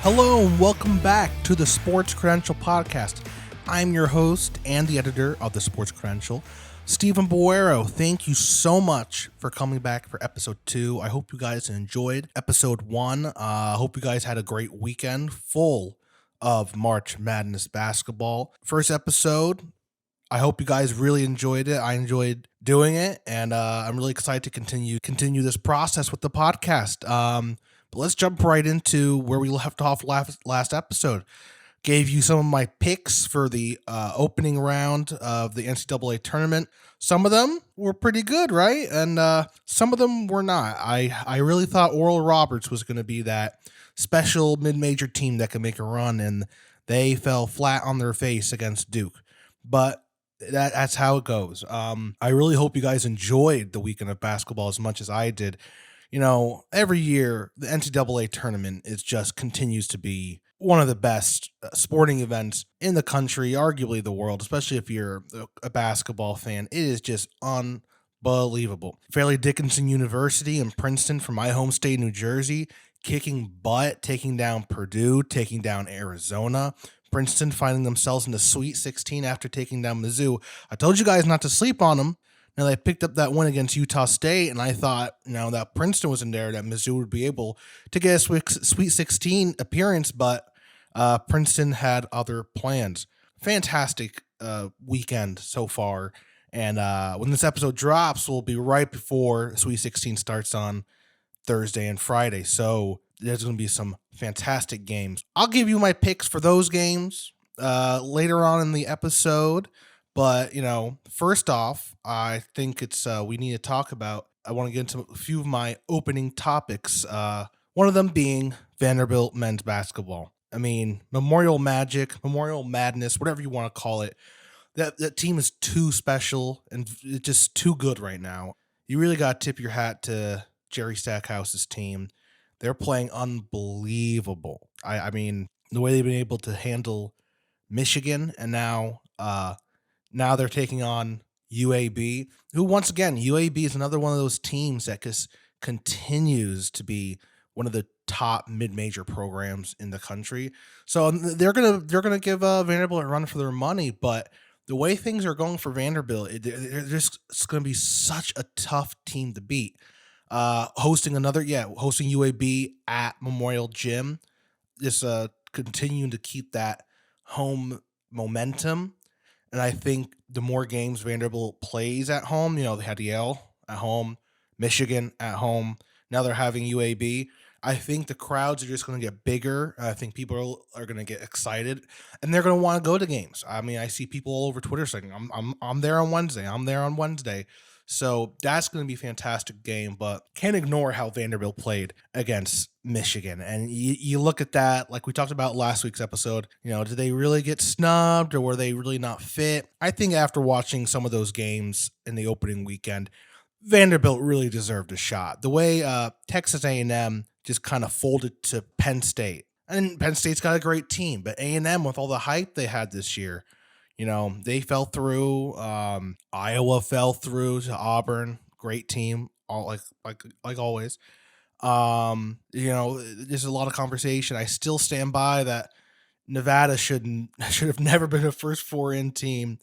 Hello and welcome back to the Sports Credential Podcast. I'm your host and the editor of the Sports Credential, Stephen Boero. Thank you so much for coming back for episode 2. I hope you guys enjoyed episode 1. I hope you guys had a great weekend full of March Madness basketball. First episode, I hope you guys really enjoyed it. I enjoyed doing it, and I'm really excited to continue this process with the podcast. But let's jump right into where we left off last episode. Gave you some of my picks for the opening round of the NCAA Tournament. Some of them were pretty good, right? And some of them were not. I really thought Oral Roberts was going to be that special mid-major team that could make a run, and they fell flat on their face against Duke. But that's how it goes. I really hope you guys enjoyed the weekend of basketball as much as I did. You know, every year, the NCAA tournament continues to be one of the best sporting events in the country, arguably the world, especially if you're a basketball fan. It is just unbelievable. Fairleigh Dickinson University in Princeton from my home state, New Jersey, kicking butt, taking down Purdue, taking down Arizona. Princeton finding themselves in the Sweet 16 after taking down Mizzou. I told you guys not to sleep on them. Now, they picked up that win against Utah State, and I thought, that Princeton was in there, that Mizzou would be able to get a Sweet 16 appearance, but Princeton had other plans. Fantastic weekend so far, and when this episode drops, will be right before Sweet 16 starts on Thursday and Friday, so there's going to be some fantastic games. I'll give you my picks for those games later on in the episode. But, first off, I think we need to talk about, I want to get into a few of my opening topics. One of them being Vanderbilt men's basketball. I mean, Memorial Magic, Memorial Madness, whatever you want to call it. That team is too special and it's just too good right now. You really got to tip your hat to Jerry Stackhouse's team. They're playing unbelievable. I mean, the way they've been able to handle Michigan, and now they're taking on UAB, who once again, UAB is another one of those teams that just continues to be one of the top mid-major programs in the country. So they're gonna give Vanderbilt a run for their money, but the way things are going for Vanderbilt, it's going to be such a tough team to beat. Hosting UAB at Memorial Gym, just continuing to keep that home momentum. And I think the more games Vanderbilt plays at home, they had Yale at home, Michigan at home. Now they're having UAB. I think the crowds are just going to get bigger. I think people are going to get excited, and they're going to want to go to games. I mean, I see people all over Twitter saying, "I'm there on Wednesday. I'm there on Wednesday." So that's going to be a fantastic game, but can't ignore how Vanderbilt played against Michigan. And you look at that, like we talked about last week's episode, did they really get snubbed or were they really not fit? I think after watching some of those games in the opening weekend, Vanderbilt really deserved a shot. The way Texas A&M just kind of folded to Penn State. And Penn State's got a great team, but A&M, with all the hype they had this year, they fell through. Iowa fell through to Auburn. Great team, all like always. There's a lot of conversation. I still stand by that Nevada should have never been a first four-in team.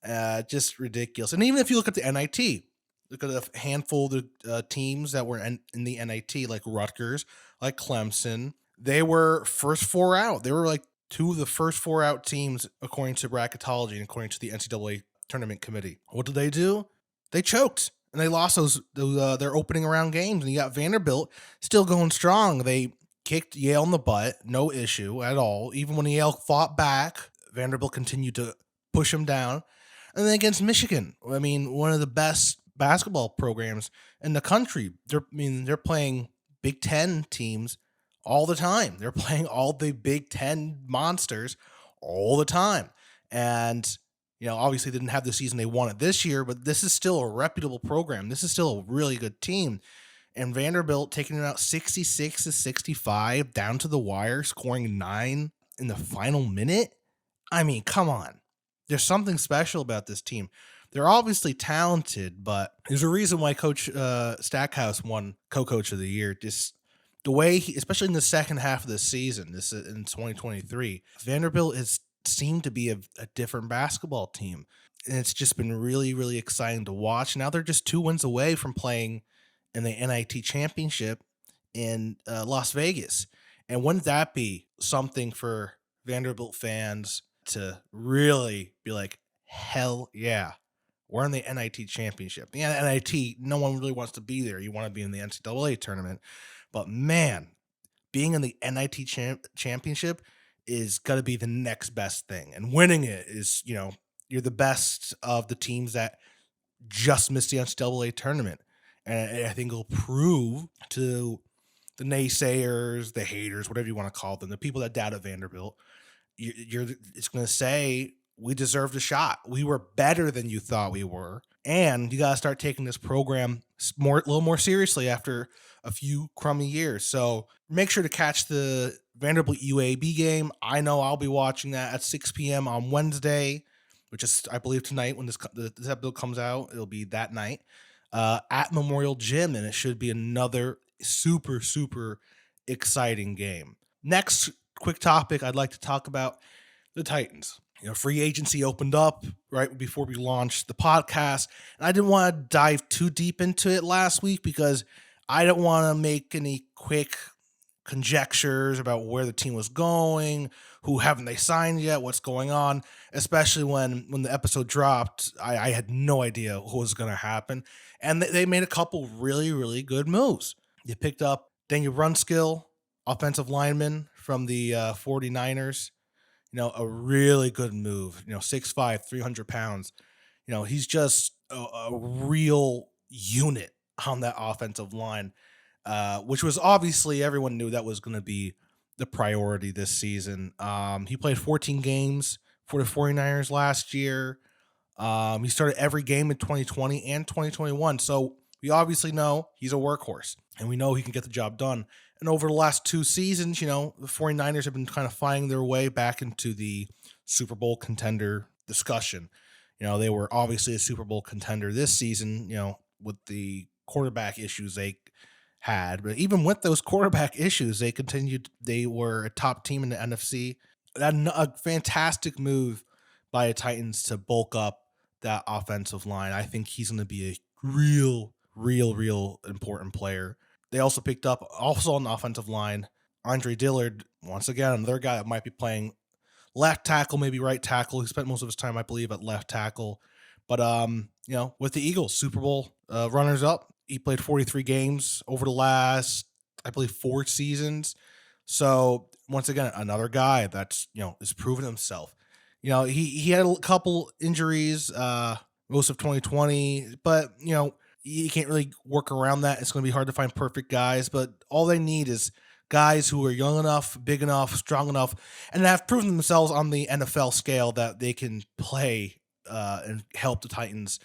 Just ridiculous. And even if you look at the NIT, look at a handful of the teams that were in the NIT, like Rutgers, like Clemson. They were first four out. They were like two of the first four out teams according to bracketology and according to the NCAA Tournament Committee. What did they do? They choked and they lost their opening round games. And you got Vanderbilt still going strong. They kicked Yale in the butt, no issue at all. Even when Yale fought back, Vanderbilt continued to push them down. And then against Michigan, I mean, one of the best basketball programs in the country. They're playing Big Ten teams all the time. They're playing all the Big Ten monsters all the time. And, obviously they didn't have the season they wanted this year, but this is still a reputable program. This is still a really good team. And Vanderbilt taking it out 66-65 down to the wire, scoring 9 in the final minute. I mean, come on. There's something special about this team. They're obviously talented, but there's a reason why Coach Stackhouse won Co-Coach of the Year. Just the way especially in the second half of the season, this is in 2023, Vanderbilt has seemed to be a different basketball team. And it's just been really, really exciting to watch. Now they're just 2 wins away from playing in the NIT championship in Las Vegas. And wouldn't that be something for Vanderbilt fans to really be like, hell yeah, we're in the NIT championship. The NIT, no one really wants to be there. You want to be in the NCAA tournament. But man, being in the NIT championship is got to be the next best thing. And winning it is, you're the best of the teams that just missed the NCAA tournament. And I think it'll prove to the naysayers, the haters, whatever you want to call them, the people that doubt Vanderbilt, it's going to say, we deserved a shot. We were better than you thought we were. And you got to start taking this program a little more seriously after a few crummy years. So make sure to catch the Vanderbilt UAB game. I know I'll be watching that at 6 p.m. on Wednesday, which is, I believe, tonight when this episode comes out. It'll be that night at Memorial Gym, and it should be another super, super exciting game. Next quick topic I'd like to talk about, the Titans. Free agency opened up right before we launched the podcast, and I didn't want to dive too deep into it last week because I don't want to make any quick conjectures about where the team was going, who haven't they signed yet, what's going on, especially when the episode dropped. I had no idea what was going to happen, and they made a couple really, really good moves. They picked up Daniel Brunskill, offensive lineman from the 49ers. A really good move, 6'5", 300 pounds. He's just a real unit on that offensive line, which was obviously everyone knew that was going to be the priority this season. He played 14 games for the 49ers last year. He started every game in 2020 and 2021. So we obviously know he's a workhorse, and we know he can get the job done. And over the last 2 seasons, the 49ers have been kind of finding their way back into the Super Bowl contender discussion. They were obviously a Super Bowl contender this season, with the quarterback issues they had. But even with those quarterback issues, they were a top team in the NFC. A fantastic move by the Titans to bulk up that offensive line. I think he's going to be a real important player. They also picked up, also on the offensive line, Andre Dillard, once again, another guy that might be playing left tackle, maybe right tackle. He spent most of his time, I believe, at left tackle. But, with the Eagles, Super Bowl runners-up, he played 43 games over the last, I believe, 4 seasons. So, once again, another guy that's, is proving himself. He had a couple injuries most of 2020, but, you can't really work around that. It's going to be hard to find perfect guys, but all they need is guys who are young enough, big enough, strong enough, and have proven themselves on the NFL scale that they can play and help the Titans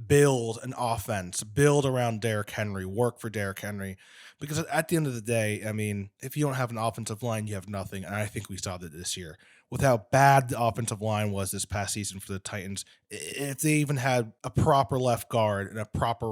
build an offense, build around Derrick Henry, work for Derrick Henry. Because at the end of the day, I mean, if you don't have an offensive line, you have nothing. And I think we saw that this year. With how bad the offensive line was this past season for the Titans, if they even had a proper left guard and a proper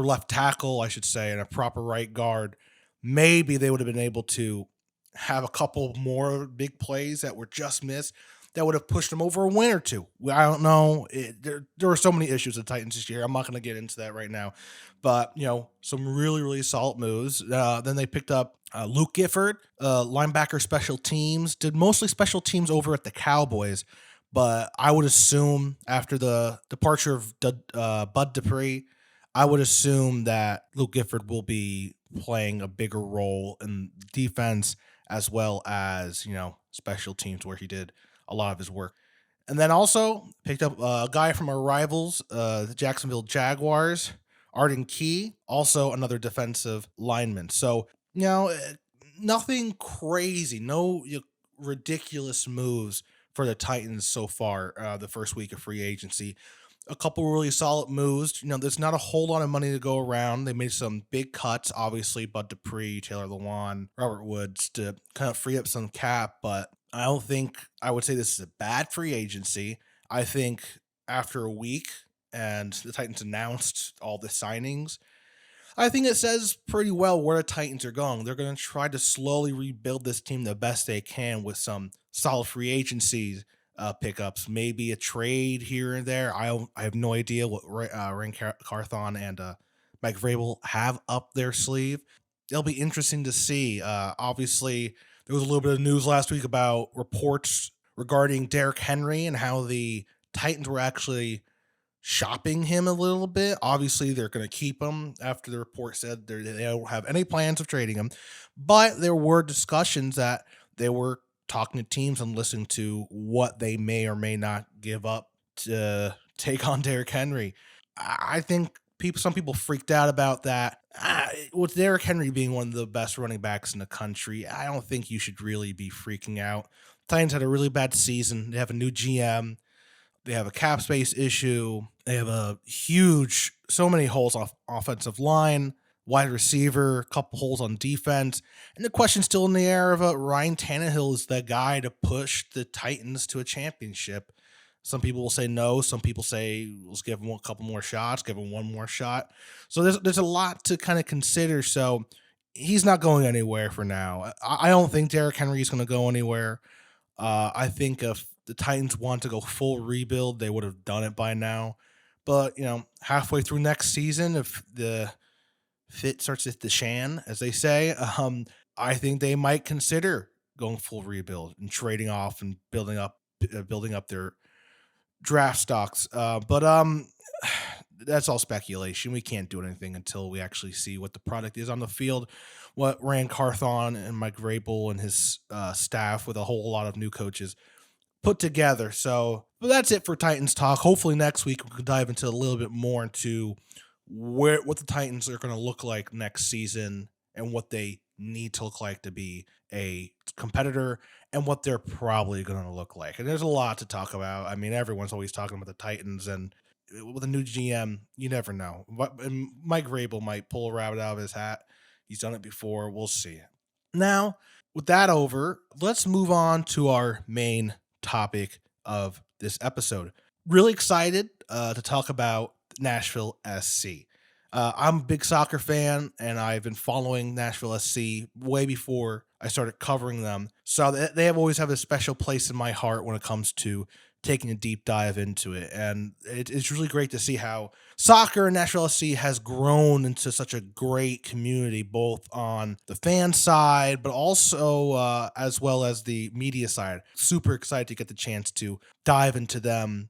left tackle, I should say, and a proper right guard, maybe they would have been able to have a couple more big plays that were just missed that would have pushed them over a win or two. I don't know. There were so many issues with the Titans this year. I'm not going to get into that right now. But, some really, really solid moves. Then they picked up Luke Gifford, linebacker special teams, did mostly special teams over at the Cowboys. But I would assume after the departure of Bud Dupree, I would assume that Luke Gifford will be playing a bigger role in defense as well as, special teams where he did a lot of his work. And then also picked up a guy from our rivals, the Jacksonville Jaguars, Arden Key, also another defensive lineman. So, nothing crazy, no ridiculous moves for the Titans so far, the first week of free agency. A couple really solid moves. There's not a whole lot of money to go around. They made some big cuts, obviously, Bud Dupree, Taylor Lewan, Robert Woods, to kind of free up some cap, but I don't think I would say this is a bad free agency. I think after a week and the Titans announced all the signings, I think it says pretty well where the Titans are going. They're going to try to slowly rebuild this team the best they can with some solid free agencies pickups, maybe a trade here and there. I have no idea what Ryan Carthon and Mike Vrabel have up their sleeve. It'll be interesting to see. Obviously, there was a little bit of news last week about reports regarding Derrick Henry and how the Titans were actually shopping him a little bit. Obviously, they're going to keep him after the report said they don't have any plans of trading him. But there were discussions that they were talking to teams and listening to what they may or may not give up to take on Derrick Henry. I think some people freaked out about that. With Derrick Henry being one of the best running backs in the country, I don't think you should really be freaking out. Titans had a really bad season. They have a new GM. They have a cap space issue. They have so many holes off offensive line, wide receiver, a couple holes on defense. And the question's still in the air of Ryan Tannehill is the guy to push the Titans to a championship. Some people will say no. Some people say let's give him a couple more shots, give him one more shot. So there's a lot to kind of consider. So he's not going anywhere for now. I don't think Derrick Henry is going to go anywhere. I think if the Titans want to go full rebuild, they would have done it by now. But, halfway through next season, if the fit starts to hit the shan, as they say, I think they might consider going full rebuild and trading off and building up their draft stocks. But that's all speculation. We can't do anything until we actually see what the product is on the field, what Rand Carthon and Mike Vrabel and his staff with a whole lot of new coaches put together. So but that's it for Titans talk. Hopefully next week we can dive into a little bit more into what the Titans are going to look like next season and what they need to look like to be a competitor and what they're probably going to look like. And there's a lot to talk about. I mean, everyone's always talking about the Titans, and with a new GM, you never know. And Mike Vrabel might pull a rabbit out of his hat. He's done it before. We'll see. Now, with that over, let's move on to our main topic of this episode. Really excited to talk about Nashville SC. I'm a big soccer fan, and I've been following Nashville SC way before I started covering them. So they always have a special place in my heart when it comes to taking a deep dive into it. And it's really great to see how soccer in Nashville SC has grown into such a great community, both on the fan side, but also as well as the media side. Super excited to get the chance to dive into them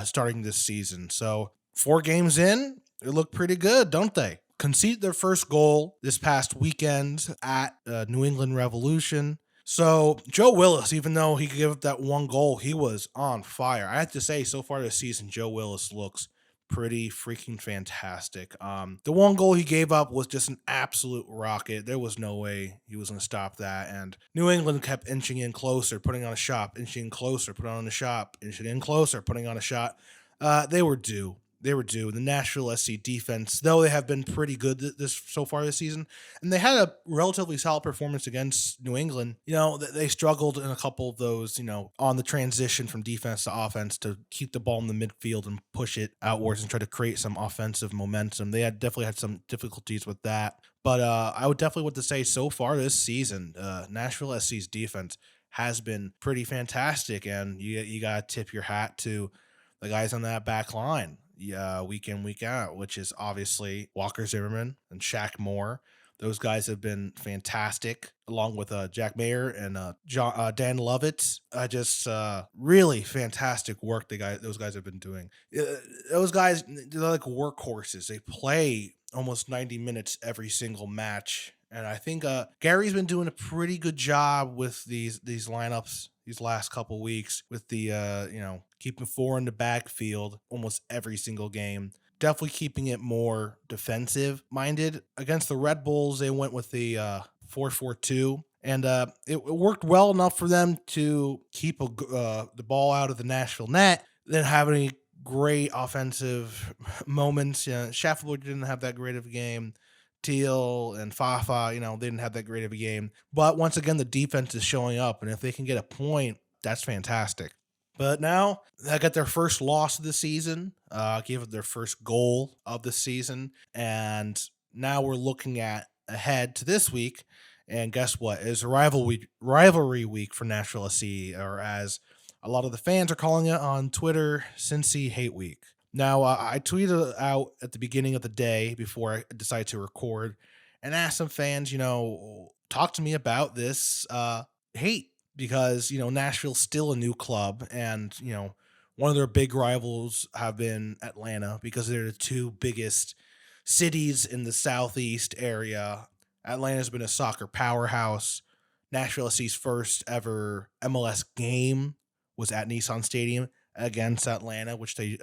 starting this season. So 4 games in, they look pretty good, don't they? Conceded their first goal this past weekend at New England Revolution. So Joe Willis, even though he gave up that 1 goal, he was on fire. I have to say, so far this season, Joe Willis looks pretty freaking fantastic. The 1 goal he gave up was just an absolute rocket. There was no way he was going to stop that. And New England kept inching in closer, putting on a shot, inching in closer, putting on a shot, inching in closer, putting on a shot. They were due. They were due. The Nashville SC defense, though they have been pretty good so far this season, and they had a relatively solid performance against New England. They struggled in a couple of those, on the transition from defense to offense to keep the ball in the midfield and push it outwards and try to create some offensive momentum. They definitely had some difficulties with that. But I would definitely want to say so far this season, Nashville SC's defense has been pretty fantastic, and you got to tip your hat to the guys on that back line. Week in, week out, which is obviously Walker Zimmerman and Shaq Moore. Those guys have been fantastic, along with Jack Mayer and Dan Lovitz. Just really fantastic work those guys have been doing. Those guys, they're like workhorses. They play almost 90 minutes every single match. And I think Gary's been doing a pretty good job with these lineups these last couple weeks with the, keeping 4 in the backfield almost every single game. Definitely keeping it more defensive minded. Against the Red Bulls, they went with the 4-4-2. And it worked well enough for them to keep the ball out of the Nashville net, then have any great offensive moments. Shaffelburg didn't have that great of a game. Teal and Fafa, they didn't have that great of a game. But once again, the defense is showing up, and if they can get a point, that's fantastic. But now they got their first loss of the season, gave up their first goal of the season, and now we're looking at ahead to this week, and guess what? It's a rivalry week for Nashville SC, or as a lot of the fans are calling it on Twitter, Cincy Hate Week. Now, I tweeted out at the beginning of the day before I decided to record and asked some fans, talk to me about this hate because, Nashville's still a new club and, one of their big rivals have been Atlanta because they're the two biggest cities in the Southeast area. Atlanta's been a soccer powerhouse. Nashville SC's first ever MLS game was at Nissan Stadium against Atlanta, which they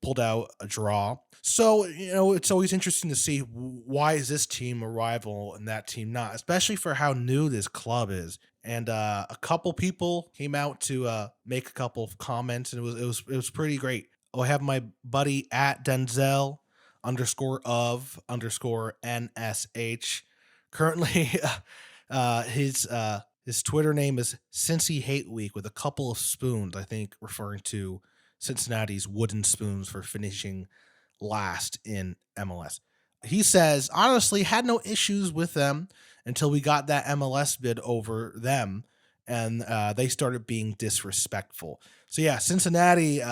pulled out a draw. So, it's always interesting to see why is this team a rival and that team not, especially for how new this club is. And a couple people came out to make a couple of comments, and it was pretty great. I have my buddy at Denzel _of_ NSH. Currently, his Twitter name is Cincy Hate Week with a couple of spoons, I think referring to Cincinnati's wooden spoons for finishing last in MLS. He says, honestly, had no issues with them until we got that MLS bid over them, and they started being disrespectful. So yeah, Cincinnati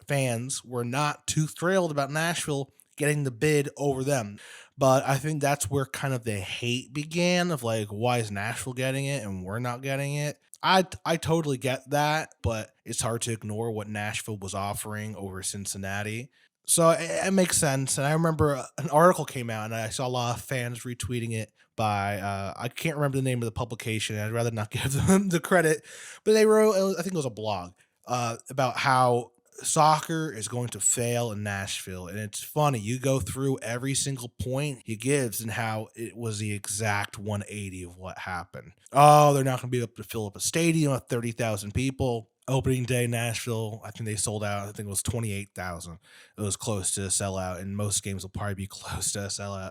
fans were not too thrilled about Nashville getting the bid over them. But I think that's where kind of the hate began of like, why is Nashville getting it and we're not getting it? I totally get that, but it's hard to ignore what Nashville was offering over Cincinnati. So it makes sense. And I remember an article came out and I saw a lot of fans retweeting it by, I can't remember the name of the publication. I'd rather not give them the credit, but they wrote, I think it was a blog, about how soccer is going to fail in Nashville. And it's funny, you go through every single point he gives and how it was the exact 180 of what happened. Oh, they're not going to be able to fill up a stadium with 30,000 people. Opening day, Nashville, I think they sold out. I think it was 28,000. It was close to a sellout, and most games will probably be close to a sellout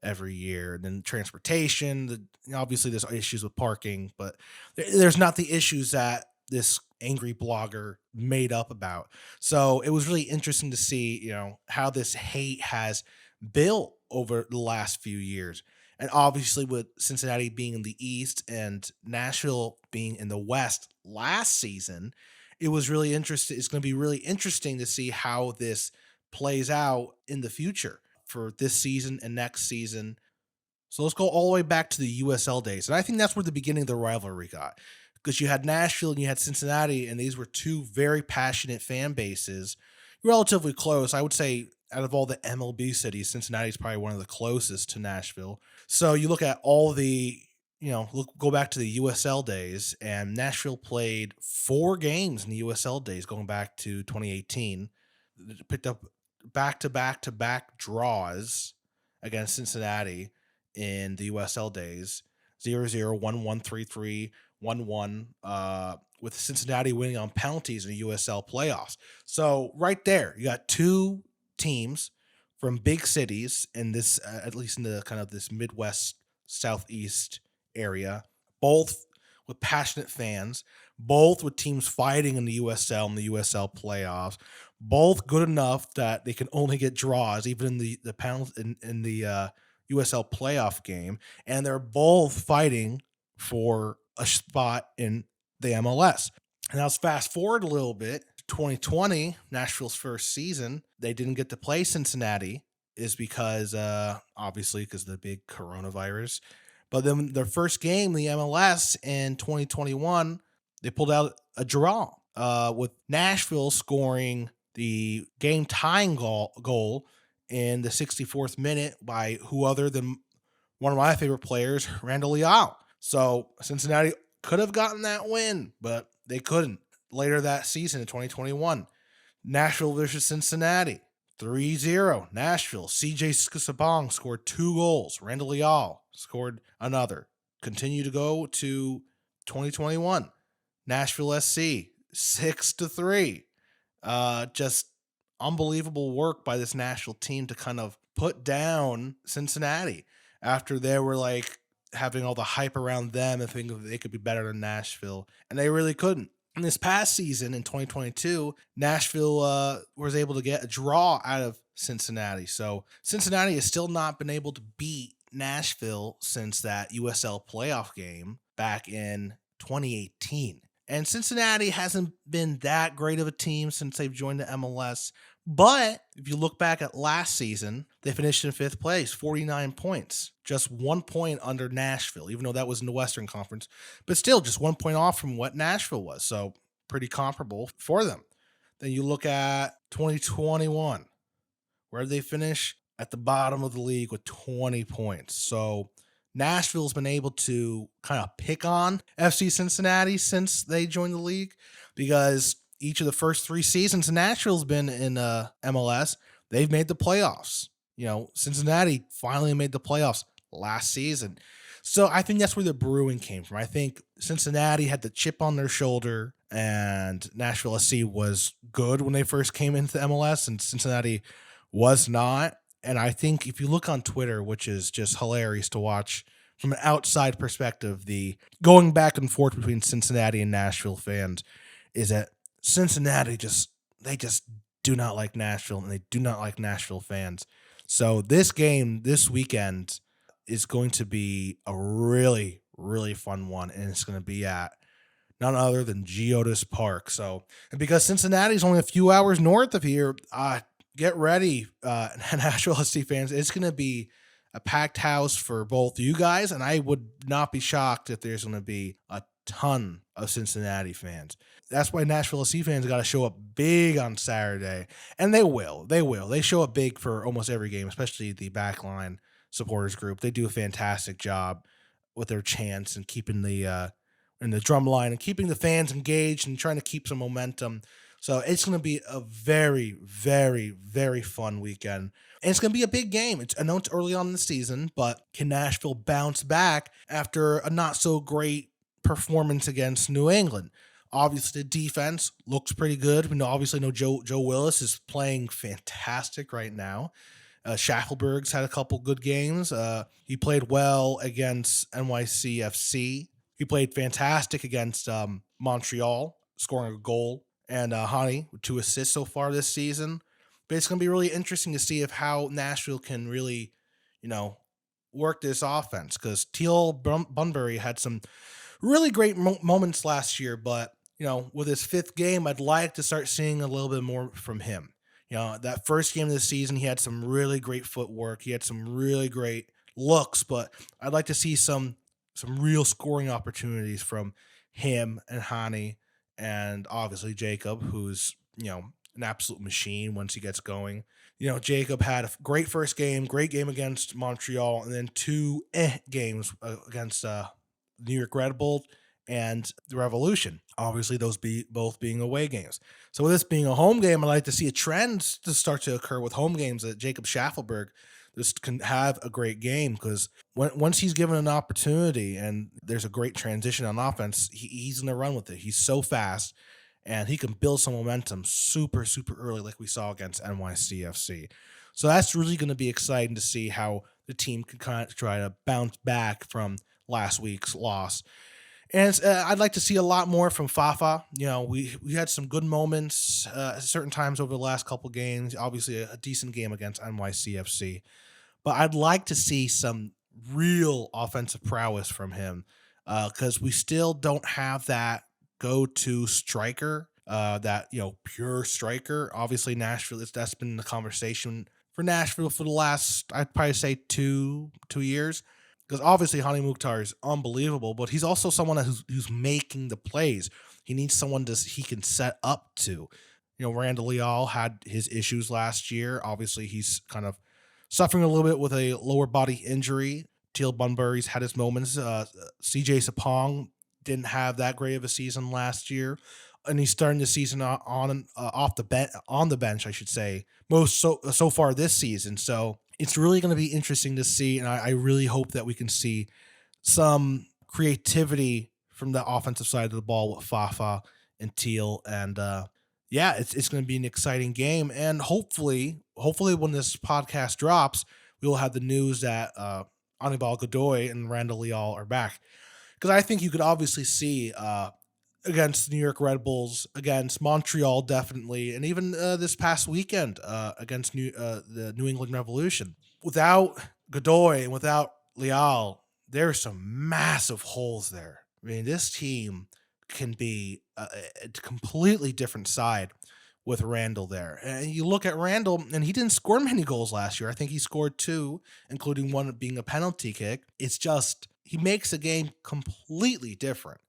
every year. And then transportation, obviously there's issues with parking, but there's not the issues that this angry blogger made up about. So it was really interesting to see, how this hate has built over the last few years. And obviously with Cincinnati being in the East and Nashville being in the West last season, it was really interesting. It's going to be really interesting to see how this plays out in the future for this season and next season. So let's go all the way back to the USL days. And I think that's where the beginning of the rivalry got, because you had Nashville and you had Cincinnati, and these were two very passionate fan bases, relatively close. I would say out of all the MLB cities, Cincinnati is probably one of the closest to Nashville. So you look at all the, go back to the USL days, and Nashville played 4 games in the USL days going back to 2018. It picked up back-to-back draws against Cincinnati in the USL days, 0-0, 1-1, 3-3, 1-1, with Cincinnati winning on penalties in the USL playoffs. So right there, you got two teams from big cities in this, at least in the kind of this Midwest, Southeast area, both with passionate fans, both with teams fighting in the USL and the USL playoffs, both good enough that they can only get draws, even in the panels in the USL playoff game, and they're both fighting for a spot in the MLS. And now let's fast forward a little bit. 2020, Nashville's first season, they didn't get to play Cincinnati, is because obviously because of the big coronavirus. But then their first game, the MLS in 2021, they pulled out a draw with Nashville scoring the game tying goal in the 64th minute by who other than one of my favorite players, Randall Leal. So Cincinnati could have gotten that win, but they couldn't. Later that season in 2021, Nashville versus Cincinnati, 3-0. Nashville, CJ Sabong scored 2 goals. Randall Leal scored another. Continue to go to 2021. Nashville SC, 6-3. Just unbelievable work by this Nashville team to kind of put down Cincinnati after they were like having all the hype around them and thinking they could be better than Nashville, and they really couldn't. In this past season in 2022, Nashville was able to get a draw out of Cincinnati. So Cincinnati has still not been able to beat Nashville since that USL playoff game back in 2018. And Cincinnati hasn't been that great of a team since they've joined the MLS. But if you look back at last season, they finished in fifth place, 49 points, just 1 point under Nashville, even though that was in the Western Conference, but still just 1 point off from what Nashville was. So pretty comparable for them. Then you look at 2021, where they finish at the bottom of the league with 20 points. So Nashville's been able to kind of pick on FC Cincinnati since they joined the league, because each of the first 3 seasons Nashville's been in MLS, they've made the playoffs. Cincinnati finally made the playoffs last season. So I think that's where the brewing came from. I think Cincinnati had the chip on their shoulder, and Nashville SC was good when they first came into MLS, and Cincinnati was not. And I think if you look on Twitter, which is just hilarious to watch from an outside perspective, the going back and forth between Cincinnati and Nashville fans is that Cincinnati they just do not like Nashville, and they do not like Nashville fans. So this game this weekend is going to be a really, really fun one, and it's going to be at none other than GEODIS Park. So, and because Cincinnati is only a few hours north of here, get ready, Nashville SC fans. It's going to be a packed house for both you guys, and I would not be shocked if there's going to be a ton of Cincinnati fans. That's why Nashville SC fans got to show up big on Saturday, and they will. They show up big for almost every game, especially the backline supporters group. They do a fantastic job with their chants and keeping the drum line and keeping the fans engaged and trying to keep some momentum. So it's going to be a very, very, very fun weekend. And it's going to be a big game. I know it's early on in the season, but can Nashville bounce back after a not so great performance against New England? Obviously, the defense looks pretty good. We obviously know Joe Willis is playing fantastic right now. Schaffelberg's had a couple good games. He played well against NYC FC. He played fantastic against Montreal, scoring a goal. And Hani with 2 assists so far this season. But it's going to be really interesting to see how Nashville can really, work this offense. Because Teal Bunbury had some really great moments last year. But, with his 5th game, I'd like to start seeing a little bit more from him. That first game of the season, he had some really great footwork. He had some really great looks. But I'd like to see some real scoring opportunities from him and Hani. And obviously Jacob, who's, an absolute machine once he gets going. Jacob had a great first game, great game against Montreal, and then 2 games against New York Red Bull and the Revolution. Obviously, those both being away games. So with this being a home game, I'd like to see a trend to start to occur with home games that Jacob Schaffelberg just can have a great game, because once he's given an opportunity and there's a great transition on offense, he's going to run with it. He's so fast, and he can build some momentum super, super early like we saw against NYCFC. So that's really going to be exciting to see how the team can kind of try to bounce back from last week's loss. And I'd like to see a lot more from Fafa. We had some good moments at certain times over the last couple games. Obviously, a decent game against NYCFC. But I'd like to see some real offensive prowess from him, because we still don't have that go-to striker, that pure striker. Obviously, Nashville, that's been the conversation for Nashville for the last, I'd probably say, two years. Because obviously Hani Mukhtar is unbelievable, but he's also someone who's making the plays. He needs someone he can set up to. Randall Leal had his issues last year. Obviously, he's kind of suffering a little bit with a lower body injury. Teal Bunbury's had his moments. CJ Sapong didn't have that great of a season last year, and he's starting the season on the bench, I should say, so far this season. So it's really going to be interesting to see, and I really hope that we can see some creativity from the offensive side of the ball with Fafa and Teal, and it's going to be an exciting game. And hopefully when this podcast drops, we will have the news that Anibal Godoy and Randall Leal are back, because I think you could obviously see against the New York Red Bulls, against Montreal definitely, and even this past weekend against the New England Revolution. Without Godoy and without Leal, there's some massive holes there. I mean, this team can be a completely different side with Randall there. And you look at Randall, and he didn't score many goals last year. I think he scored 2, including one being a penalty kick. It's just, he makes the game completely different.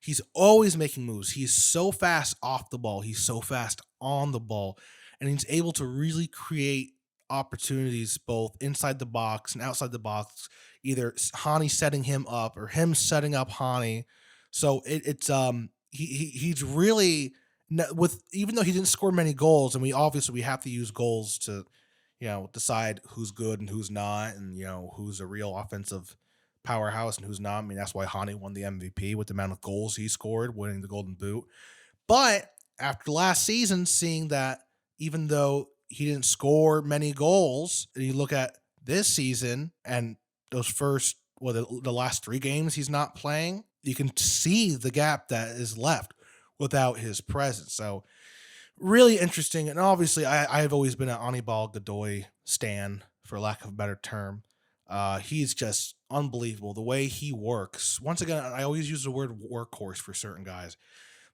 He's always making moves. He's so fast off the ball. He's so fast on the ball. And he's able to really create opportunities both inside the box and outside the box, either Hani setting him up or him setting up Hani. So he's really, with, even though he didn't score many goals, and we have to use goals to, decide who's good and who's not, and who's a real offensive powerhouse and who's not. I mean, that's why Hani won the MVP with the amount of goals he scored, winning the Golden Boot. But after last season, seeing that even though he didn't score many goals, and you look at this season and those first, the last 3 games he's not playing, you can see the gap that is left without his presence. So really interesting. And obviously I've always been an Anibal Godoy stan, for lack of a better term. He's just unbelievable the way he works. Once again, I always use the word workhorse for certain guys,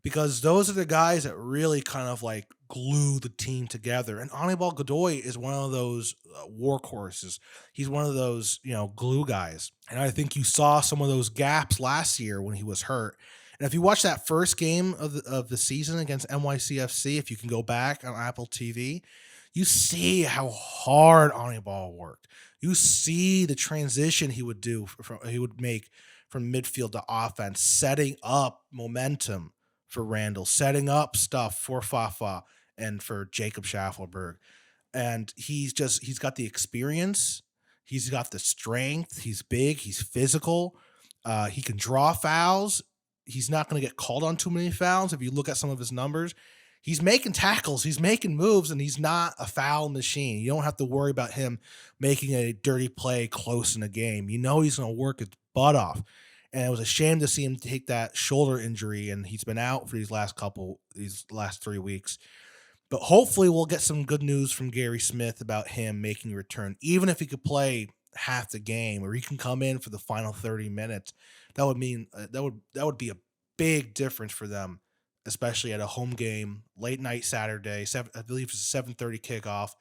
because those are the guys that really kind of like glue the team together. And Anibal Godoy is one of those workhorses. He's one of those, glue guys. And I think you saw some of those gaps last year when he was hurt. And if you watch that first game of the season against NYCFC, if you can go back on Apple TV, you see how hard Anibal worked. You see the transition he would make from midfield to offense, setting up momentum for Randall, setting up stuff for Fafa and for Jacob Schaffelberg. And he's got the experience. He's got the strength. He's big. He's physical. He can draw fouls. He's not going to get called on too many fouls. If you look at some of his numbers, he's making tackles, he's making moves, and he's not a foul machine. You don't have to worry about him making a dirty play close in a game. He's going to work his butt off. And it was a shame to see him take that shoulder injury, and he's been out for these last 3 weeks. But hopefully we'll get some good news from Gary Smith about him making a return. Even if he could play half the game, or he can come in for the final 30 minutes, that would mean that would be a big difference for them, especially at a home game, late night Saturday, I believe it's a 7:30 kickoff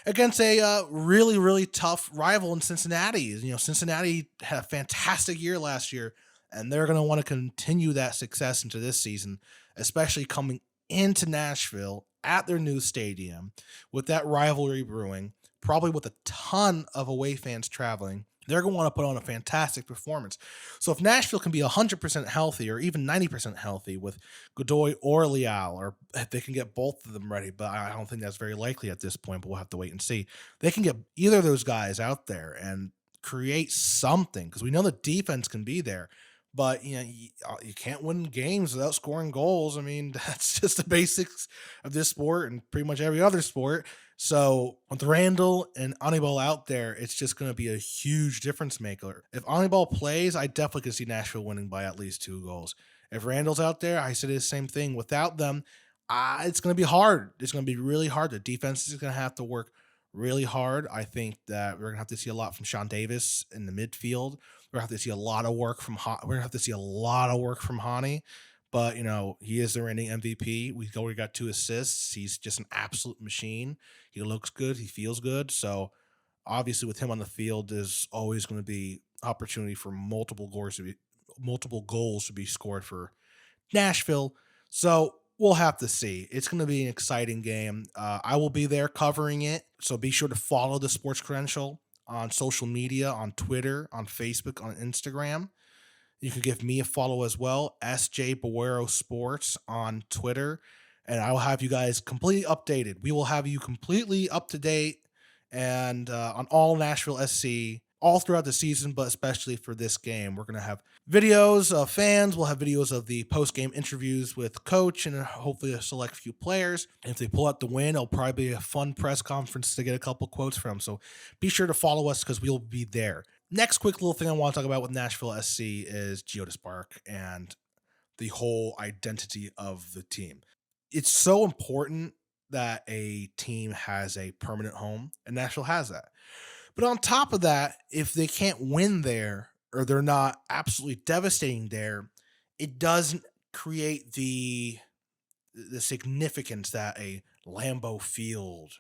against a really, really tough rival in Cincinnati. Cincinnati had a fantastic year last year, and they're going to want to continue that success into this season, especially coming into Nashville at their new stadium with that rivalry brewing, probably with a ton of away fans traveling. They're going to want to put on a fantastic performance. So if Nashville can be 100% healthy, or even 90% healthy with Godoy or Leal, or if they can get both of them ready, but I don't think that's very likely at this point, but we'll have to wait and see. They can get either of those guys out there and create something, because we know the defense can be there, but you can't win games without scoring goals. I mean, that's just the basics of this sport and pretty much every other sport. So with Randall and Anibal out there, it's just going to be a huge difference maker. If Anibal plays, I definitely can see Nashville winning by at least 2 goals. If Randall's out there, I said the same thing. Without them, it's going to be hard. It's going to be really hard. The defense is going to have to work really hard. I think that we're going to have to see a lot from Sean Davis in the midfield. We're going to have to see a lot of work from Hani. But, he is the reigning MVP. We already got 2 assists. He's just an absolute machine. He looks good. He feels good. So, obviously, with him on the field, there's always going to be opportunity for multiple goals to be scored for Nashville. So, we'll have to see. It's going to be an exciting game. I will be there covering it. So, be sure to follow the Sports Credential on social media, on Twitter, on Facebook, on Instagram. You can give me a follow as well, SJ Boero Sports on Twitter, and I will have you guys completely updated. We will have you completely up to date and on all Nashville SC all throughout the season, but especially for this game. We're going to have videos of fans. We'll have videos of the post-game interviews with coach and hopefully a select few players. And if they pull out the win, it'll probably be a fun press conference to get a couple quotes from. So be sure to follow us because we'll be there. Next quick little thing I want to talk about with Nashville SC is GEODIS Park. And the whole identity of the team. It's so important that a team has a permanent home, and Nashville has that. But on top of that, if they can't win there or they're not absolutely devastating there, it doesn't create the significance that a Lambeau Field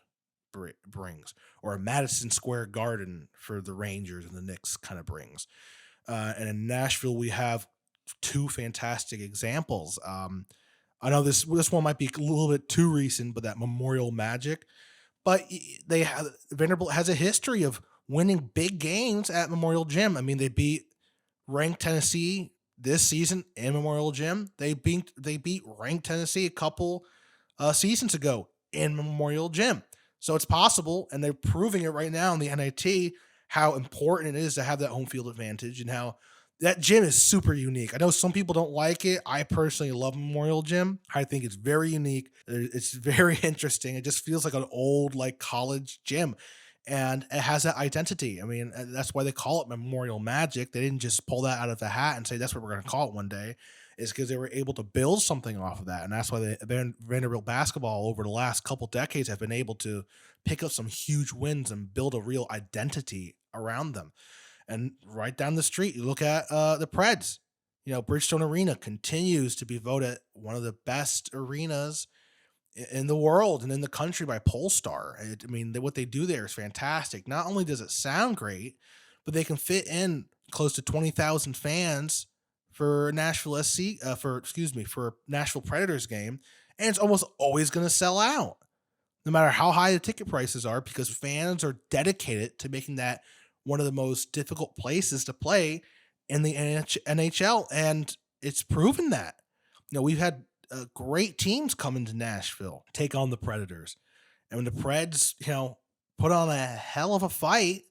brings, or a Madison Square Garden for the Rangers and the Knicks kind of brings. And in Nashville, we have two fantastic examples. I know this one might be a little bit too recent, but that Memorial Magic. But Vanderbilt has a history of winning big games at Memorial Gym. I mean, they beat ranked Tennessee this season in Memorial Gym. They beat ranked Tennessee a couple seasons ago in Memorial Gym. So it's possible, and they're proving it right now in the NIT, how important it is to have that home field advantage and how that gym is super unique. I know some people don't like it. I personally love Memorial Gym. I think it's very unique. It's very interesting. It just feels like an old, like, college gym, and it has that identity. I mean, that's why they call it Memorial Magic. They didn't just pull that out of the hat and say that's what we're going to call it one day. Is because they were able to build something off of that, and that's why Vanderbilt basketball over the last couple decades have been able to pick up some huge wins and build a real identity around them. And right down the street, you look at the Preds. You know, Bridgestone Arena continues to be voted one of the best arenas in the world and in the country by Polestar. I mean, what they do there is fantastic. Not only does it sound great, but they can fit in close to 20,000 fans for Nashville SC, for Nashville Predators game, and it's almost always going to sell out, no matter how high the ticket prices are, because fans are dedicated to making that one of the most difficult places to play in the NHL, and it's proven that. You know, we've had great teams come into Nashville, take on the Predators, and when the Preds, put on a hell of a fight,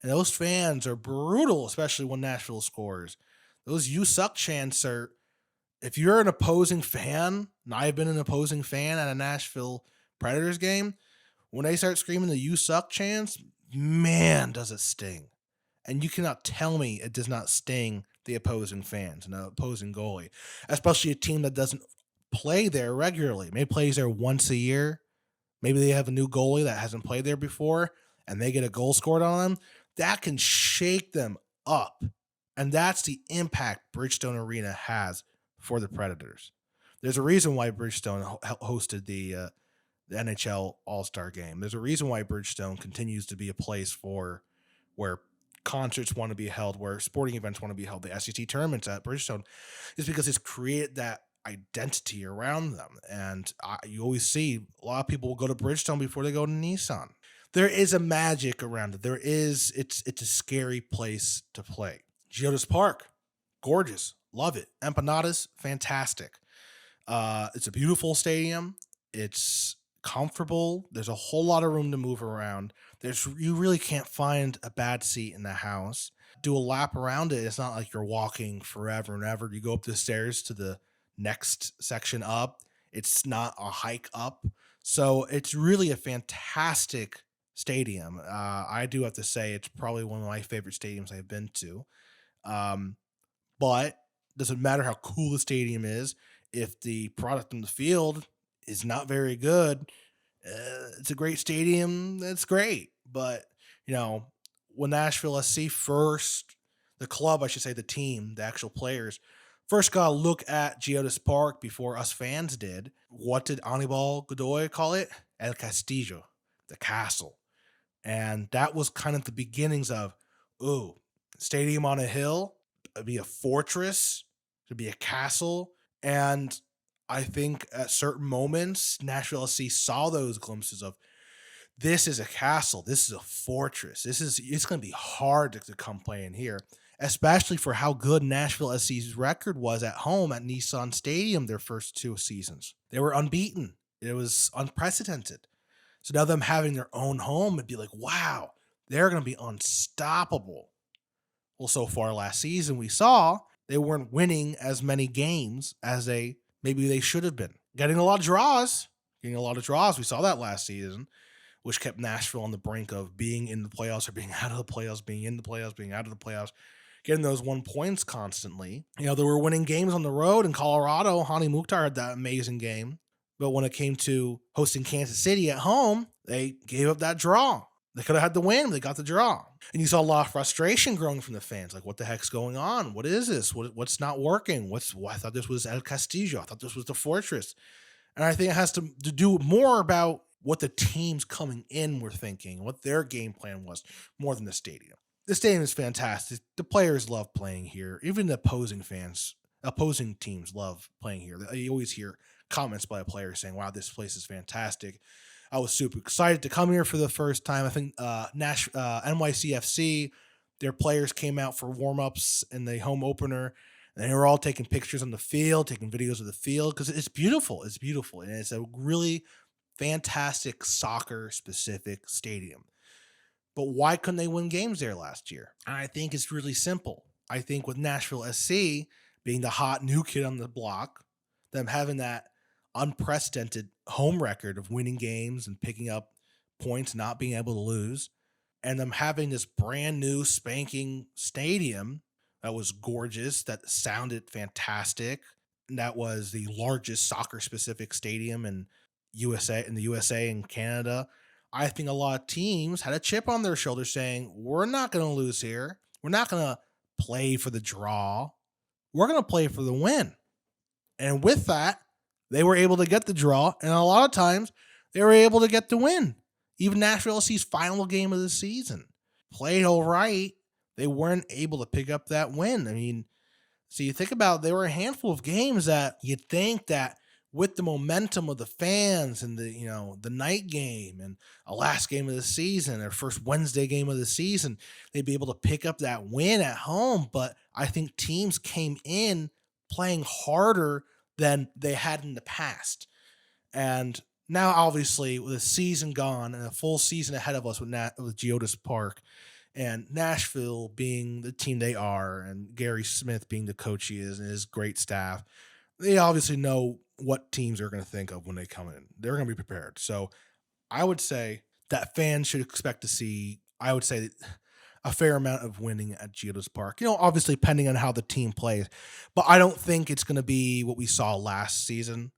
and those fans are brutal, especially when Nashville scores. Those "you suck" chants are, if you're an opposing fan, and I've been an opposing fan at a Nashville Predators game, when they start screaming the "you suck" chants, man, does it sting. And you cannot tell me it does not sting the opposing fans and the opposing goalie, especially a team that doesn't play there regularly. Maybe plays there once a year. Maybe they have a new goalie that hasn't played there before, and they get a goal scored on them. That can shake them up. And that's the impact Bridgestone Arena has for the Predators. There's a reason why Bridgestone hosted the NHL All-Star Game. There's a reason why Bridgestone continues to be a place where concerts want to be held, where sporting events want to be held. The SEC tournaments at Bridgestone is because it's created that identity around them. And you always see a lot of people will go to Bridgestone before they go to Nissan. There is a magic around it. It's a scary place to play. GEODIS Park, gorgeous, love it. Empanadas, fantastic. It's a beautiful stadium. It's comfortable. There's a whole lot of room to move around. You really can't find a bad seat in the house. Do a lap around it. It's not like you're walking forever and ever. You go up the stairs to the next section up. It's not a hike up. So it's really a fantastic stadium. I do have to say it's probably one of my favorite stadiums I've been to. But doesn't matter how cool the stadium is, if the product in the field is not very good, it's a great stadium. That's great. But, when Nashville SC first, the club, I should say, the team, the actual players, first got to look at GEODIS Park before us fans did. What did Anibal Godoy call it? El Castillo, the castle. And that was kind of the beginnings of, stadium on a hill, it'd be a fortress, it'd be a castle. And I think at certain moments, Nashville SC saw those glimpses of, this is a castle, this is a fortress, it's going to be hard to come play in here, especially for how good Nashville SC's record was at home at Nissan Stadium their first two seasons. They were unbeaten. It was unprecedented. So now them having their own home, it'd be like, wow, they're going to be unstoppable. Well, so far last season, we saw they weren't winning as many games as maybe they should have been. Getting a lot of draws. We saw that last season, which kept Nashville on the brink of being in the playoffs or being out of the playoffs, being in the playoffs, being out of the playoffs. getting those 1 points constantly. They were winning games on the road in Colorado. Hani Mukhtar had that amazing game. But when it came to hosting Kansas City at home, they gave up that draw. They could have had the win, but they got the draw. And you saw a lot of frustration growing from the fans. Like, what the heck's going on? What is this? What's not working? I thought this was El Castillo. I thought this was the Fortress. And I think it has to do more about what the teams coming in were thinking, what their game plan was, more than the stadium. The stadium is fantastic. The players love playing here. Even the opposing teams love playing here. You always hear comments by a player saying, wow, this place is fantastic. I was super excited to come here for the first time. I think NYC FC, their players came out for warm-ups in the home opener, and they were all taking pictures on the field, taking videos of the field, because it's beautiful. It's beautiful, and it's a really fantastic soccer-specific stadium. But why couldn't they win games there last year? And I think it's really simple. I think with Nashville SC being the hot new kid on the block, them having that unprecedented home record of winning games and picking up points, not being able to lose, and them having this brand new spanking stadium that was gorgeous, that sounded fantastic, and that was the largest soccer specific stadium in the USA and Canada. I think a lot of teams had a chip on their shoulder saying, we're not going to lose here. We're not going to play for the draw. We're going to play for the win. And with that, they were able to get the draw, and a lot of times they were able to get the win. Even Nashville SC's final game of the season played all right. They weren't able to pick up that win. I mean, so you think about it, there were a handful of games that you'd think that with the momentum of the fans and the night game and a last game of the season, their first Wednesday game of the season, they'd be able to pick up that win at home. But I think teams came in playing harder than they had in the past. And now, obviously, with the season gone and a full season ahead of us with GEODIS Park and Nashville being the team they are and Gary Smith being the coach he is and his great staff, they obviously know what teams are going to think of when they come in. They're going to be prepared. So I would say that fans should expect to see, a fair amount of winning at GEODIS Park. Obviously, depending on how the team plays. But I don't think it's going to be what we saw last season.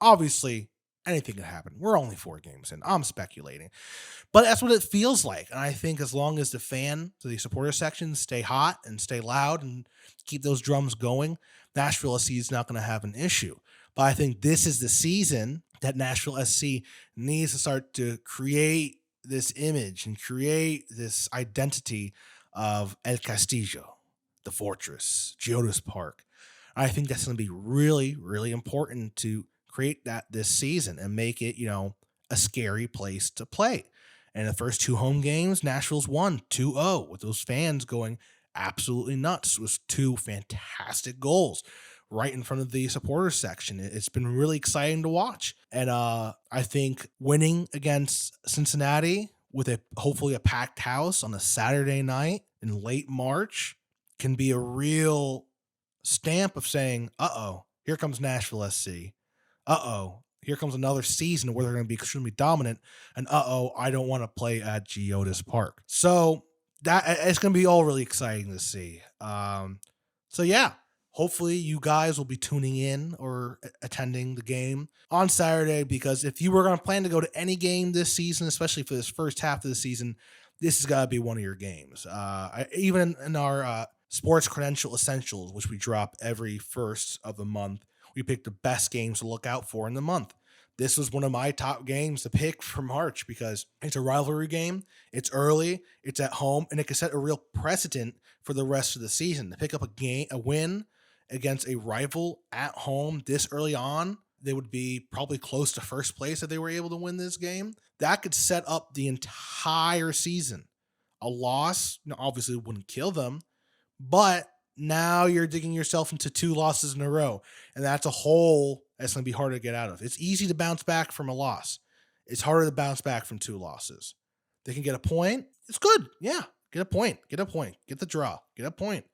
Obviously, anything can happen. We're only 4 games in. I'm speculating. But that's what it feels like. And I think as long as the supporter sections stay hot and stay loud and keep those drums going, Nashville SC is not going to have an issue. But I think this is the season that Nashville SC needs to start to create this image and create this identity of El Castillo, the Fortress, GEODIS Park. I think that's going to be really, really important to create that this season and make it, a scary place to play. And the first 2 home games, Nashville's won 2-0 with those fans going absolutely nuts. It was 2 fantastic goals right in front of the supporter section. It's been really exciting to watch. And I think winning against Cincinnati with hopefully a packed house on a Saturday night in late March can be a real stamp of saying, here comes Nashville SC. Here comes another season where they're going to be extremely dominant. And I don't want to play at GEODIS Park. So that it's going to be all really exciting to see. So yeah. Hopefully you guys will be tuning in or attending the game on Saturday, because if you were going to plan to go to any game this season, especially for this first half of the season, this has got to be one of your games. Even in our Sports Credential Essentials, which we drop every first of the month, we pick the best games to look out for in the month. This was one of my top games to pick for March because it's a rivalry game, it's early, it's at home, and it can set a real precedent for the rest of the season. To pick up a win against a rival at home this early on, they would be probably close to first place if they were able to win this game. That could set up the entire season. A loss, obviously wouldn't kill them, but now you're digging yourself into 2 losses in a row, and that's a hole that's going to be harder to get out of. It's easy to bounce back from a loss. It's harder to bounce back from 2 losses. They can get a point. It's good. Yeah, get a point. Get the draw. Get a point.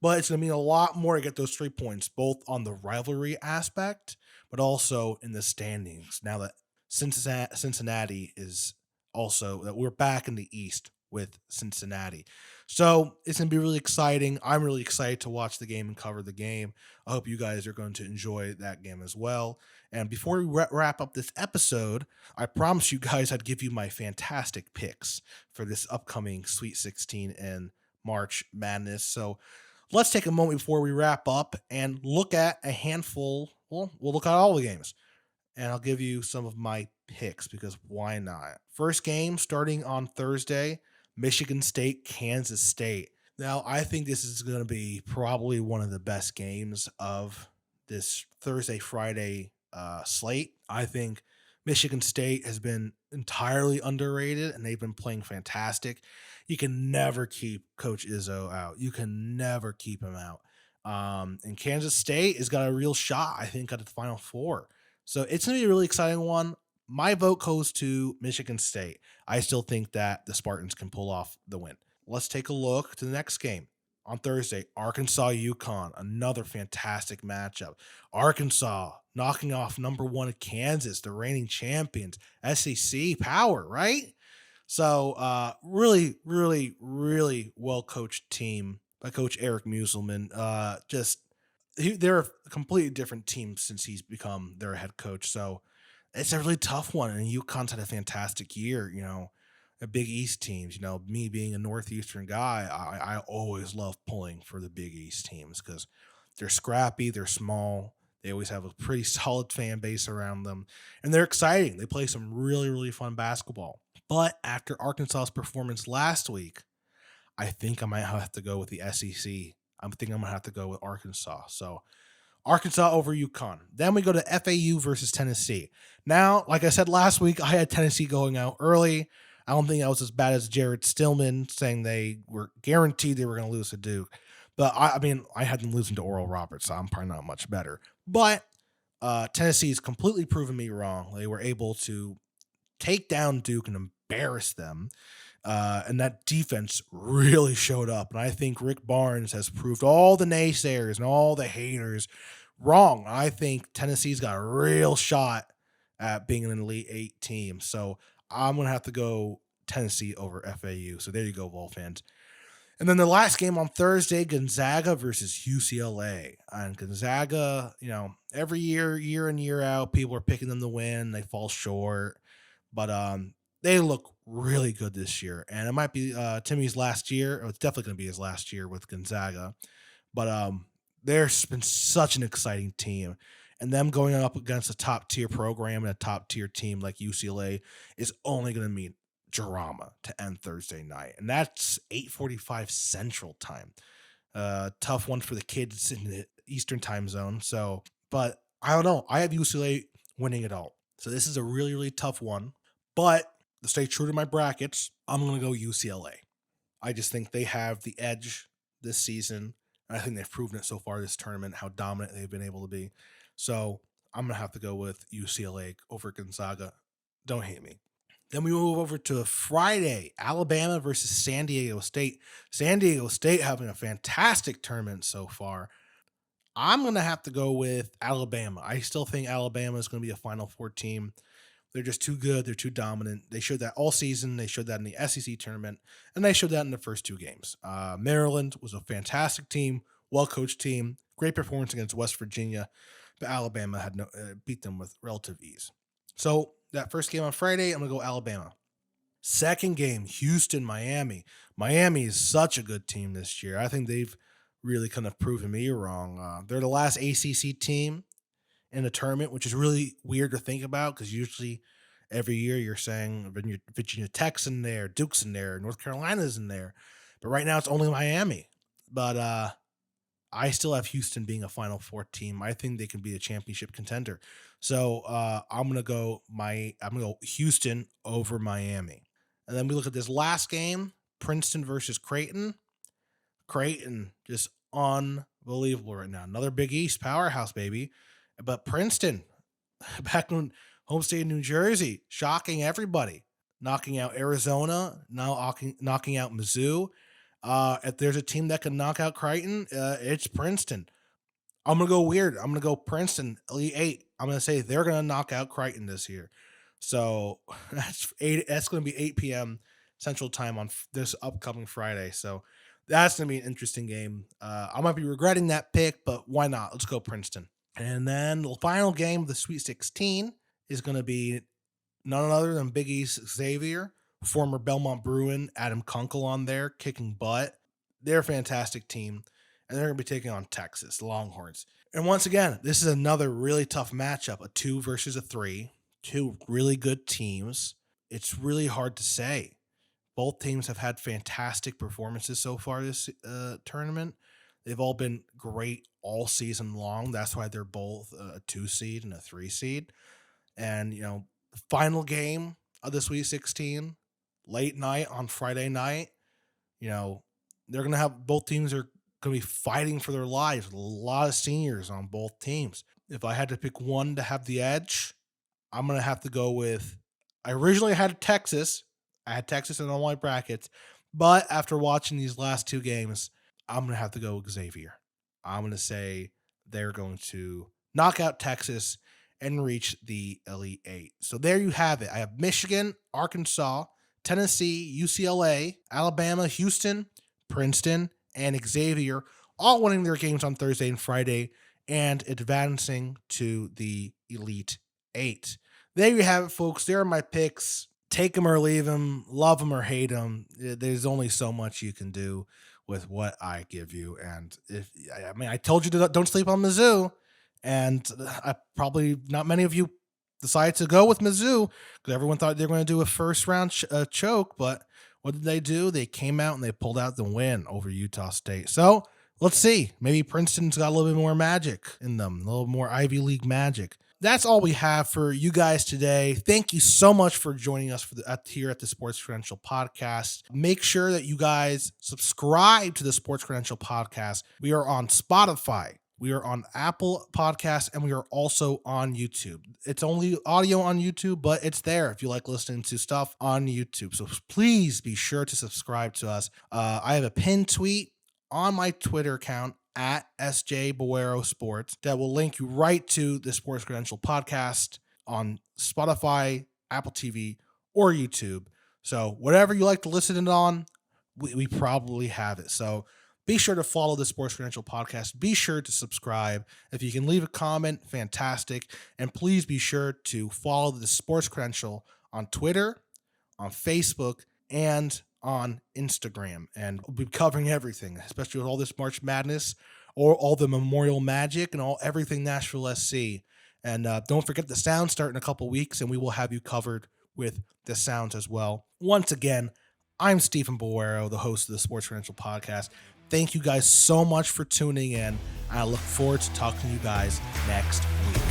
But it's going to mean a lot more to get those 3 points, both on the rivalry aspect, but also in the standings. Now that Cincinnati is also, that we're back in the East, with Cincinnati. So it's going to be really exciting. I'm really excited to watch the game and cover the game. I hope you guys are going to enjoy that game as well. And before we wrap up this episode, I promised you guys I'd give you my fantastic picks for this upcoming Sweet 16 and March Madness. So let's take a moment before we wrap up and look at a handful. Well, we'll look at all the games, and I'll give you some of my picks because why not? First game starting on Thursday, Michigan State, Kansas State. Now, I think this is going to be probably one of the best games of this Thursday, Friday slate. I think Michigan State has been entirely underrated, and they've been playing fantastic. You can never keep Coach Izzo out. You can never keep him out. And Kansas State has got a real shot, I think, at the Final Four. So it's going to be a really exciting one. My vote goes to Michigan State. I still think that the Spartans can pull off the win. Let's take a look to the next game. On Thursday, Arkansas, UConn, another fantastic matchup. Arkansas knocking off number one at Kansas, the reigning champions, SEC power, right? So really, really, really well-coached team by Coach Eric Muselman. They're a completely different team since he's become their head coach. So it's a really tough one. And UConn's had a fantastic year, the Big East teams. Me being a Northeastern guy, I always love pulling for the Big East teams because they're scrappy, they're small, they always have a pretty solid fan base around them, and they're exciting. They play some really, really fun basketball. But after Arkansas's performance last week, I think I might have to go with the SEC. I think I'm going to have to go with Arkansas. So Arkansas over UConn. Then we go to FAU versus Tennessee. Now, like I said last week, I had Tennessee going out early. I don't think that was as bad as Jared Stillman saying they were guaranteed they were going to lose to Duke. But I had them losing to Oral Roberts, so I'm probably not much better. But Tennessee's completely proven me wrong. They were able to take down Duke and embarrass them. And that defense really showed up. And I think Rick Barnes has proved all the naysayers and all the haters wrong. I think Tennessee's got a real shot at being an Elite Eight team. So I'm going to have to go Tennessee over FAU. So there you go, Vol fans. And then the last game on Thursday, Gonzaga versus UCLA. And Gonzaga, every year in, year out, people are picking them to win. They fall short. But they look really good this year. And it might be Timmy's last year. It's definitely going to be his last year with Gonzaga. But there's been such an exciting team. And them going up against a top-tier program and a top-tier team like UCLA is only going to mean drama to end Thursday night. And that's 8:45 Central Time. Tough one for the kids in the Eastern time zone. So, but I don't know. I have UCLA winning it all. So this is a really, really tough one. But to stay true to my brackets, I'm going to go UCLA. I just think they have the edge this season. And I think they've proven it so far this tournament, how dominant they've been able to be. So I'm going to have to go with UCLA over Gonzaga. Don't hate me. Then we move over to Friday, Alabama versus San Diego State. San Diego State having a fantastic tournament so far. I'm going to have to go with Alabama. I still think Alabama is going to be a Final Four team. They're just too good. They're too dominant. They showed that all season. They showed that in the SEC tournament, and they showed that in the first two games. Maryland was a fantastic team, well-coached team, great performance against West Virginia, but Alabama had beat them with relative ease. So that first game on Friday, I'm going to go Alabama. Second game, Houston, Miami. Miami is such a good team this year. I think they've really kind of proven me wrong. They're the last ACC team in the tournament, which is really weird to think about because usually every year you're saying Virginia Tech's in there, Duke's in there, North Carolina's in there. But right now it's only Miami. But I still have Houston being a Final Four team. I think they can be a championship contender. So I'm gonna go Houston over Miami. And then we look at this last game, Princeton versus Creighton. Creighton just unbelievable right now. Another Big East powerhouse, baby. But Princeton, back in home state of New Jersey, shocking everybody, knocking out Arizona, now knocking out Mizzou. If there's a team that can knock out Creighton, it's Princeton. I'm going to go weird. I'm going to go Princeton, Elite Eight. I'm going to say they're going to knock out Creighton this year. So that's going to be 8 p.m. Central Time on this upcoming Friday. So that's going to be an interesting game. I might be regretting that pick, but why not? Let's go Princeton. And then the final game of the Sweet 16 is going to be none other than Big East Xavier, former Belmont Bruin, Adam Kunkel on there, kicking butt. They're a fantastic team, and they're going to be taking on Texas, the Longhorns. And once again, this is another really tough matchup, a 2 versus a 3, two really good teams. It's really hard to say. Both teams have had fantastic performances so far this tournament. They've all been great all season long. That's why they're both a 2 seed and a 3 seed. And, the final game of the Sweet 16, late night on Friday night, they're going to have, both teams are going to be fighting for their lives. A lot of seniors on both teams. If I had to pick one to have the edge, I'm going to have to go with, I originally had Texas. I had Texas in all my brackets, but after watching these last 2 games, I'm going to have to go with Xavier. I'm going to say they're going to knock out Texas and reach the Elite 8. So there you have it. I have Michigan, Arkansas, Tennessee, UCLA, Alabama, Houston, Princeton, and Xavier all winning their games on Thursday and Friday and advancing to the Elite 8. There you have it, folks. There are my picks. Take them or leave them, love them or hate them. There's only so much you can do with what I give you. And I told you to don't sleep on Mizzou, and probably not many of you decided to go with Mizzou because everyone thought they were going to do a first round choke. But what did they do? They came out and they pulled out the win over Utah State. So let's see. Maybe Princeton's got a little bit more magic in them, a little more Ivy League magic. That's all we have for you guys today. Thank you so much for joining us here at the Sports Credential Podcast. Make sure that you guys subscribe to the Sports Credential Podcast. We are on Spotify. We are on Apple Podcasts, and we are also on YouTube. It's only audio on YouTube, but it's there if you like listening to stuff on YouTube. So please be sure to subscribe to us. I have a pinned tweet on my Twitter account at SJ Boero Sports that will link you right to the Sports Credential Podcast on Spotify, Apple TV, or YouTube. So whatever you like to listen it on, we probably have it. So be sure to follow the Sports Credential Podcast. Be sure to subscribe. If you can leave a comment, fantastic. And please be sure to follow the Sports Credential on Twitter, on Facebook, and on Instagram. And we'll be covering everything, especially with all this March Madness or all the Memorial Magic and everything Nashville SC. And don't forget the sounds start in a couple weeks, and we will have you covered with the sounds as well. Once again, I'm Stephen Boero, the host of the Sports Credential Podcast. Thank you guys so much for tuning in. I look forward to talking to you guys next week.